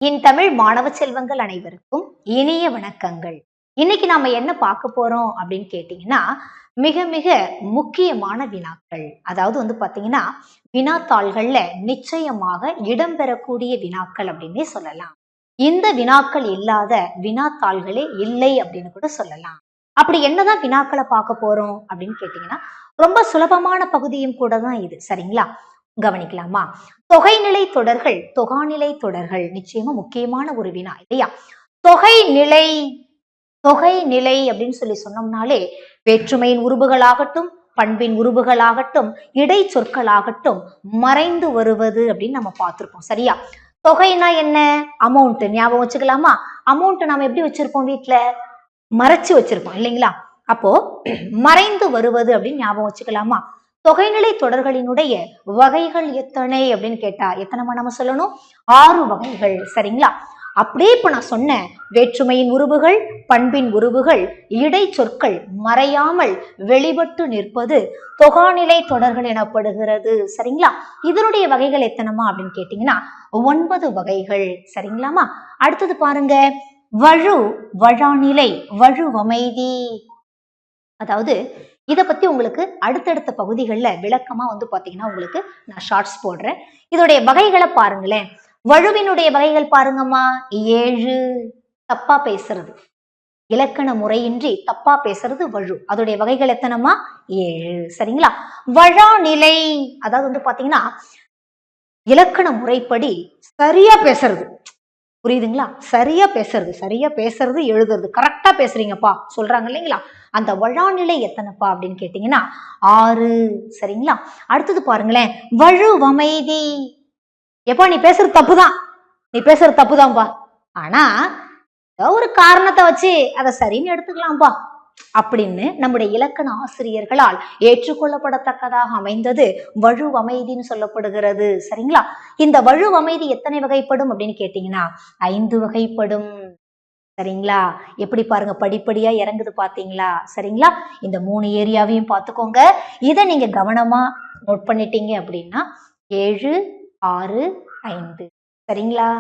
என் தமிழ் மாணவ செல்வங்கள் அனைவருக்கும் இனிய வணக்கங்கள். இன்னைக்கு நாம என்ன பார்க்க போறோம் அப்படின்னு கேட்டீங்கன்னா, மிக மிக முக்கியமான வினாக்கள். அதாவது பாத்தீங்கன்னா, வினாத்தாள்கள்ல நிச்சயமாக இடம்பெறக்கூடிய வினாக்கள் அப்படின்னே சொல்லலாம். இந்த வினாக்கள் இல்லாத வினாத்தாள்களே இல்லை அப்படின்னு கூட சொல்லலாம். அப்படி என்னதான் வினாக்களை பார்க்க போறோம் அப்படின்னு கேட்டீங்கன்னா, ரொம்ப சுலபமான பகுதியும் கூட தான் இது. சரிங்களா? கவனிக்கலாமா? தொகைநிலை தொடர்கள், தொகாநிலை தொடர்கள் நிச்சயமா முக்கியமான ஒரு வினா இல்லையா? தொகைநிலை தொகைநிலை அப்படின்னு சொன்னோம்னாலே வேற்றுமையின் உருபுகளாகட்டும், பண்பின் உருபுகளாகட்டும், இடைச்சொற்களாகட்டும் மறைந்து வருவது அப்படின்னு நம்ம பார்த்திருப்போம். சரியா? தொகைனா என்ன? அமௌண்ட் ஞாபகம் வச்சுக்கலாமா? அமௌண்ட் நாம எப்படி வச்சிருப்போம்? வீட்டுல மறைச்சு வச்சிருப்போம் இல்லைங்களா? அப்போ மறைந்து வருவது அப்படின்னு ஞாபகம் வச்சுக்கலாமா? தொகைநிலை தொடர்களினுடைய வகைகள் எத்தனை அப்படின்னு கேட்டா எத்தனைமா நம்ம சொல்லணும்? 6 வகைகள். சரிங்களா? அப்படியே இப்ப நான் சொன்ன வேற்றுமையின் உருவுகள், பண்பின் உருவுகள், இடைச்சொற்கள் மறையாமல் வெளிப்பட்டு நிற்பது தொகாநிலை தொடர்கள் எனப்படுகிறது. சரிங்களா? இதனுடைய வகைகள் எத்தனைமா அப்படின்னு கேட்டீங்கன்னா 9 வகைகள். சரிங்களாமா? அடுத்தது பாருங்க, வழு வழாநிலை வழுவமைதி. அதாவது இதை பத்தி உங்களுக்கு அடுத்தடுத்த பகுதிகளில் விளக்கமா பாத்தீங்கன்னா உங்களுக்கு நான் ஷார்ட்ஸ் போடுறேன். இதோடைய வகைகளை பாருங்களேன். வழுவினுடைய வகைகள் பாருங்கம்மா. 7. தப்பா பேசுறது, இலக்கண முறையின்றி தப்பா பேசுறது வழு. அதோடைய வகைகள் எத்தனைமா? 7. சரிங்களா? வழாநிலை அதாவது பாத்தீங்கன்னா இலக்கண முறைப்படி சரியா பேசுறது. புரியுதுங்களா? சரியா பேசுறது எழுதுறது கரெக்டா பேசுறீங்கப்பா சொல்றாங்க இல்லைங்களா? அந்த வழாநிலை எத்தனைப்பா அப்படின்னு கேட்டீங்கன்னா 6. சரிங்களா? அடுத்தது பாருங்களேன், வழுவமைதி. எப்பா நீ பேசுறது தப்புதான்பா, ஆனா ஒரு காரணத்தை வச்சு அதை சரின்னு எடுத்துக்கலாம்பா அப்படின்னு நம்முடைய இலக்கண ஆசிரியர்களால் ஏற்றுக்கொள்ளப்படத்தக்கதாக அமைந்தது வழுவமைதின்னு சொல்லப்படுகிறது. சரிங்களா? இந்த வழுவமைதி எத்தனை வகைப்படும் அப்படின்னு கேட்டீங்கன்னா 5 வகைப்படும். சரிங்களா? எப்படி பாருங்க, படிப்படியா இறங்குது பாத்தீங்களா? சரிங்களா? இந்த 3 ஏரியாவையும் பார்த்துக்கோங்க. இதை நீங்க கவனமா நோட் பண்ணிட்டீங்க அப்படின்னா 7, 6, 5. சரிங்களா?